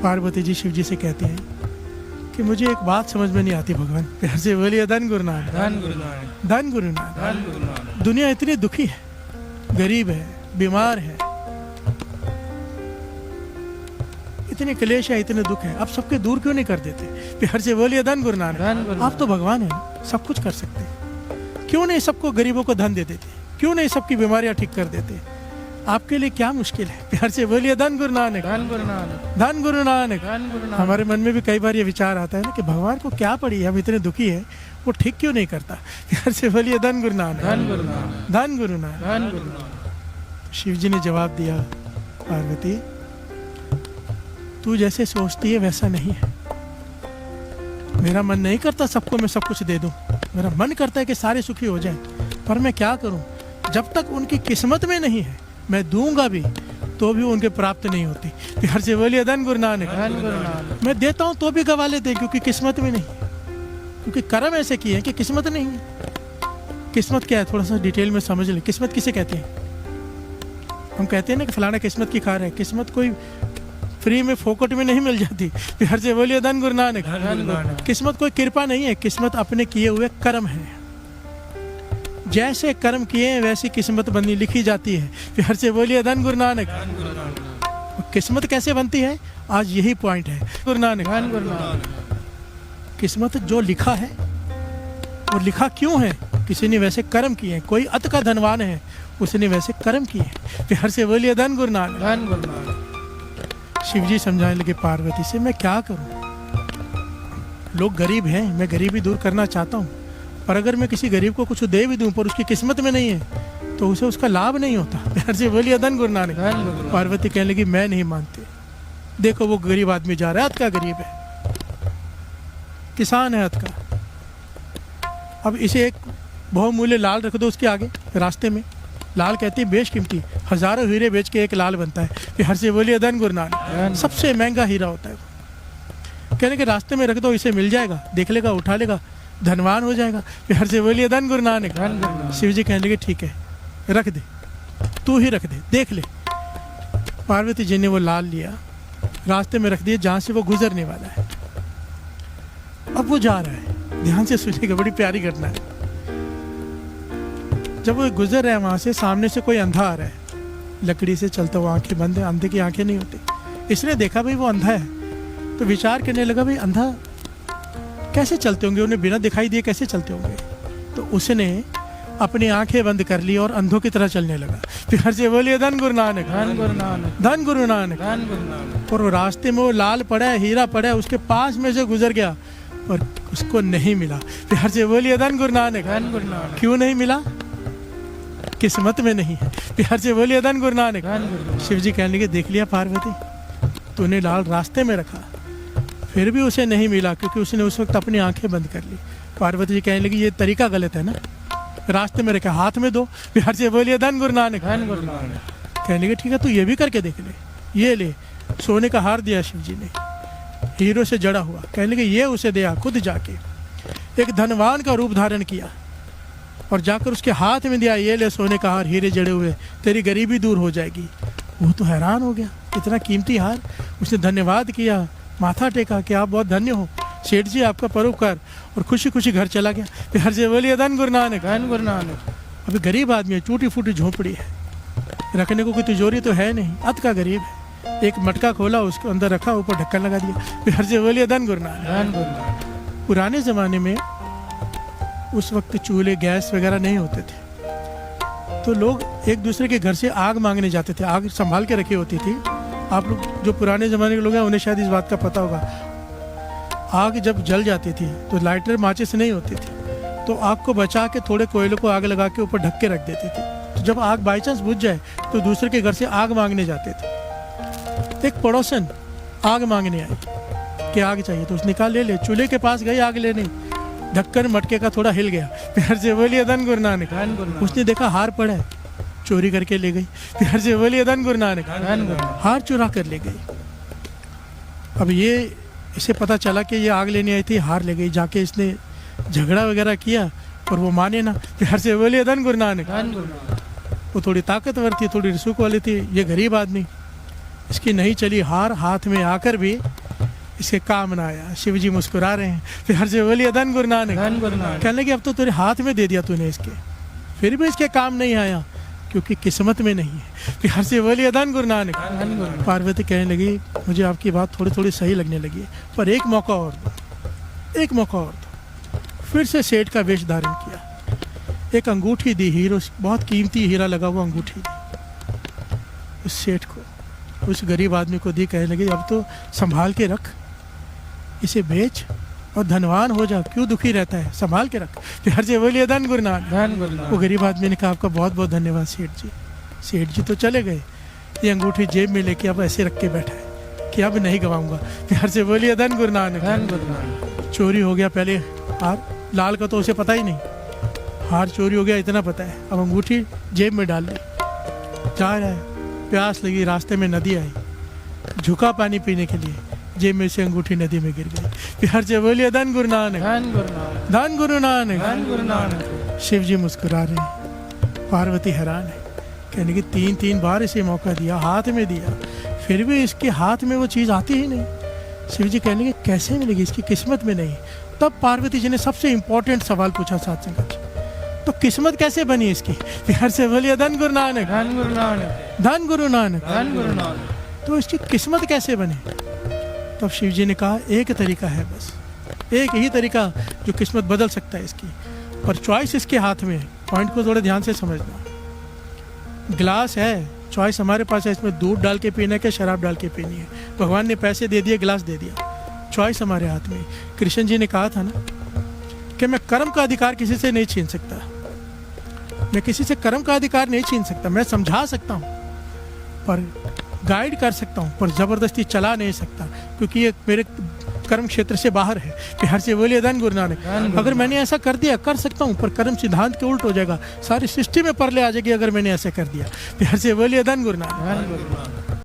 पार्वती जी शिव जी से कहती हैं कि मुझे एक बात समझ में नहीं आती भगवान। प्यार से बोलिए धन गुरु नानक, धन गुरु नानक, धन गुरु नानक। धन गुरु नानक। दुनिया इतनी दुखी है, गरीब है, बीमार है, इतने क्लेश है, इतने दुख है, आप सबके दूर क्यों नहीं कर देते? प्यार से बोलिए धन गुरु नानक। धन गुरु आप तो भगवान है ना, सब कुछ कर सकते हैं, क्यों नहीं सबको गरीबों को धन दे देते? क्यों नहीं सबकी बीमारियां ठीक कर देते? आपके लिए क्या मुश्किल है? प्यार से बोलिए धन गुरु नानक, धन गुरु नानक, धन गुरु नानक। धन गुरु नानक। हमारे मन में भी कई बार ये विचार आता है ना कि भगवान को क्या पड़ी है, हम इतने दुखी है, वो ठीक क्यों नहीं करता? प्यार से बोलिए धन गुरु नानक, धन गुरु नानक, धन गुरु नानक। धन गुरु नानक। शिव जी ने जवाब दिया, पार्वती तू जैसे सोचती है वैसा नहीं है। मेरा मन नहीं करता सबको मैं सब कुछ दे दूं, मेरा मन करता है कि सारे सुखी हो जाएं, पर मैं क्या करूं? जब तक उनकी किस्मत में नहीं है, मैं दूंगा भी तो भी उनके प्राप्त नहीं होती। प्यार से बोलिए धन गुरु नानक, धन गुरु नानक। मैं देता हूं तो भी गवा लेते हैं, क्योंकि किस्मत में नहीं है, क्योंकि कर्म ऐसे किए हैं कि किस्मत नहीं है। किस्मत क्या है, थोड़ा सा डिटेल में समझ ले। किस्मत किसे कहते हैं? हम कहते हैं ना कि फलाना किस्मत की खा रहा है। किस्मत कोई फ्री में फोकट में नहीं मिल जाती। प्यार से बोलिए धन गुरु नानक, धन गुरु नानक। किस्मत कोई कृपा नहीं है, किस्मत अपने किए हुए कर्म है। जैसे कर्म किए हैं वैसी किस्मत बननी लिखी जाती है। प्यार से बोलिए धन गुरु नानक। धन गुरु नानक। किस्मत कैसे बनती है, आज यही पॉइंट है। गुरु नानक, धन गुरु नानक। किस्मत जो लिखा है वो लिखा क्यों है? किसी ने वैसे कर्म किए हैं। कोई अत का धनवान है, उसने वैसे कर्म किए हैं। प्यार से बोलिए धन गुरु नानक, धन गुरु नानक। शिव जी समझाने लगे पार्वती से, मैं क्या करूं? लोग गरीब हैं, मैं गरीबी दूर करना चाहता हूं, पर अगर मैं किसी गरीब को कुछ दे भी दूं पर उसकी किस्मत में नहीं है तो उसे उसका लाभ नहीं होता। प्यार से बोलिए धन गुरु नानक। धन गुरु नानक। पार्वती कहने लगी, मैं नहीं मानती। देखो वो गरीब आदमी जा रहा है, हद का गरीब है, किसान है हद का। अब इसे एक बहुमूल्य लाल रख दो उसके आगे रास्ते में। लाल कहते हैं बेशकीमती, हजारों हीरे बेच के एक लाल बनता है। प्यार से बोलिए धन गुरु नानक, सबसे महंगा हीरा होता है। कहने के रास्ते में रख दो, इसे मिल जाएगा, देख लेगा, उठा लेगा, धनवान हो जाएगा। प्यार से बोलिए धन गुरु नानक। धन गुरु नानक। शिव जी कहने लगे, ठीक है रख दे, तू ही रख दे, देख ले। पार्वती जी ने वो लाल लिया, रास्ते में रख दिया जहां से वो गुजरने वाला है। अब वो जा रहा है, ध्यान से सुनिएगा, बड़ी प्यारी घटना है। जब वो गुजर रहा है वहां से, सामने से कोई अंधा आ रहा है, लकड़ी से चलता हुआ, आंखें बंद है, अंधे की आंखें नहीं होती। इसने देखा भाई वो अंधा है, तो विचार करने लगा भाई अंधा कैसे चलते होंगे, उन्हें बिना दिखाई दिए कैसे चलते होंगे। तो उसने अपनी आंखें बंद कर ली और अंधों की तरह चलने लगा। प्यार से बोलिए धन गुरु नानक, धन गुरु नानक। धन गुरु नानक। धन गुरु नानक। और वो रास्ते में वो लाल पड़ा है, हीरा पड़ा है, उसके पास में से गुजर गया और उसको नहीं मिला। प्यार से बोलिए धन गुरु नानक। धन गुरु नानक। क्यों नहीं मिला? किस्मत में नहीं है। प्यार से बोलिए धन गुरु नानक। धन गुरु नानक। शिव जी कहने लगे, देख लिया पार्वती, तूने लाल रास्ते में रखा, फिर भी उसे नहीं मिला, क्योंकि उसने उस वक्त अपनी आंखें बंद कर ली। पार्वती जी कहने लगी, ये तरीका गलत है ना, रास्ते में रखा, हाथ में दो। प्यार से बोलिए धन गुरु नानक। धन गुरु नानक। कहने लगे, ठीक है तू ये भी करके देख ले। ये ले, सोने का हार दिया शिव जी ने, हीरो से जड़ा हुआ। कहने लगे, ये उसे दिया, खुद जाके एक धनवान का रूप धारण किया और जाकर उसके हाथ में दिया, ये ले सोने का हार, हीरे जड़े हुए, तेरी गरीबी दूर हो जाएगी। वो तो हैरान हो गया, इतना कीमती हार। उसने धन्यवाद किया, माथा टेका कि आप बहुत धन्य हो सेठ जी, आपका परोपकार, और खुशी खुशी घर चला गया। प्यार से बोलिए धन गुरु नानक। धन गुरु नानक। अभी गरीब आदमी है, टूटी फूटी झोपड़ी है, रखने को कोई तिजोरी तो है नहीं, अत का गरीब है। एक मटका खोला, उसके अंदर रखा, ऊपर ढक्कन लगा दिया। प्यार से बोलिए धन गुरु नानक। धन गुरु नानक। पुराने ज़माने में उस वक्त चूल्हे गैस वगैरह नहीं होते थे, तो लोग एक दूसरे के घर से आग मांगने जाते थे। आग संभाल के रखी होती थी। आप लोग जो पुराने ज़माने के लोग हैं उन्हें शायद इस बात का पता होगा। आग जब जल जाती थी तो लाइटर माचिस नहीं होती थी, तो आग को बचा के थोड़े कोयले को आग लगा के ऊपर ढक के रख देते थे। तो जब आग बाई चांस बुझ जाए तो दूसरे के घर से आग मांगने जाते थे। एक पड़ोसन आग मांगने आई कि आग चाहिए, तो उसने कहा ले ले। चूल्हे के पास गई आग लेने, ढक्कन मटके का थोड़ा हिल गया। प्यार से बोलिए धन गुरु नानक। धन गुरु नानक। उसने देखा हार पड़ा है, चोरी करके ले गई। प्यार से बोलिए धन गुरु नानक। धन गुरु नानक। हार चुरा कर ले गई। अब ये इसे पता चला कि ये आग लेने आई थी, हार ले गई। जाके इसने झगड़ा वगैरह किया और वो माने ना। प्यार से बोलिए धन गुरु नानक। धन गुरु नानक। वो थोड़ी ताकतवर थी, थोड़ी रसूख वाली थी, ये गरीब आदमी। इसकी नहीं चली हार, हाथ में आकर भी इसे काम ना आया। शिव जी मुस्कुरा रहे हैं। फिर हर से बोलिए धन गुरु नानक। धन गुरु नानक। कहने लगे अब तो तेरे हाथ में दे दिया तूने इसके, फिर भी इसके काम नहीं आया क्योंकि किस्मत में नहीं है। फिर हर से बोलिए धन गुरु नानक। धन गुरु नानक। पार्वती कहने लगी मुझे आपकी बात थोड़ी थोड़ी सही लगने लगी है, पर एक मौका और दो, एक मौका और दो। फिर से सेठ का वेश धारण किया, एक अंगूठी दी, हीरो, बहुत कीमती हीरा लगा हुआ अंगूठी दी उस सेठ को, उस गरीब आदमी को दी। कहने लगी अब तो संभाल के रख, इसे बेच और धनवान हो जा, क्यों दुखी रहता है, संभाल के रख। फिर हर से बोलिए धन गुरु नानक। धन गुरु वो नानक। गरीब आदमी ने कहा आपका बहुत बहुत धन्यवाद सेठ जी। सेठ जी तो चले गए, ये अंगूठी जेब में लेके अब ऐसे रख के बैठा है कि अब नहीं गवाऊंगा। फिर हर से बोलिए धन गुरु नानक। धन गुरु नानक। चोरी हो गया पहले हार, लाल का तो उसे पता ही नहीं, हार चोरी हो गया इतना पता है। अब अंगूठी जेब में डाल ली, जा रहा है, प्यास लगी, रास्ते में नदी आई, झुका पानी पीने के लिए, जेब में से अंगूठी नदी में गिर गई। फिर हर से बोलिए धन गुरु नानक। धन गुरु नानक। धन गुरु नानक। धन गुरु नानक। शिव जी मुस्कुरा रहे हैं। पार्वती हैरान है, कहने की 3-3 बार इसे मौका दिया, हाथ में दिया, फिर भी इसके हाथ में वो चीज़ आती ही नहीं। शिव जी कहने के कैसे मिलेगी, इसकी किस्मत में नहीं। तब पार्वती जी ने सबसे इंपॉर्टेंट सवाल पूछा साध संगत जी, तो किस्मत कैसे बनी इसकी। फिर से बोलिए धन गुरु नानक। धन गुरु नानक। धन गुरु नानक। धन गुरु नानक। तो इसकी किस्मत कैसे बनी। तब शिव जी ने कहा एक तरीका है, बस एक ही तरीका जो किस्मत बदल सकता है इसकी, पर चॉइस इसके हाथ में है। पॉइंट को थोड़े ध्यान से समझना। ग्लास है, चॉइस हमारे पास है, इसमें दूध डाल के पीना है कि शराब डाल के पीनी है। भगवान ने पैसे दे दिए, गिलास दे दिया, चॉइस हमारे हाथ में। कृष्ण जी ने कहा था ना कि मैं कर्म का अधिकार किसी से नहीं छीन सकता, मैं किसी से कर्म का अधिकार नहीं छीन सकता। मैं समझा सकता हूँ, पर गाइड कर सकता हूँ, पर ज़बरदस्ती चला नहीं सकता, क्योंकि ये मेरे कर्म क्षेत्र से बाहर है। फिर हर से बोलिए धन गुरु नानक। अगर मैंने ऐसा कर दिया, कर सकता हूँ, पर कर्म सिद्धांत के उल्ट हो जाएगा, सारी सृष्टि में परले आ जाएगी अगर मैंने ऐसा कर दिया। फिर हर से बोलिए धन गुरु नानक। धन गुरु नानक।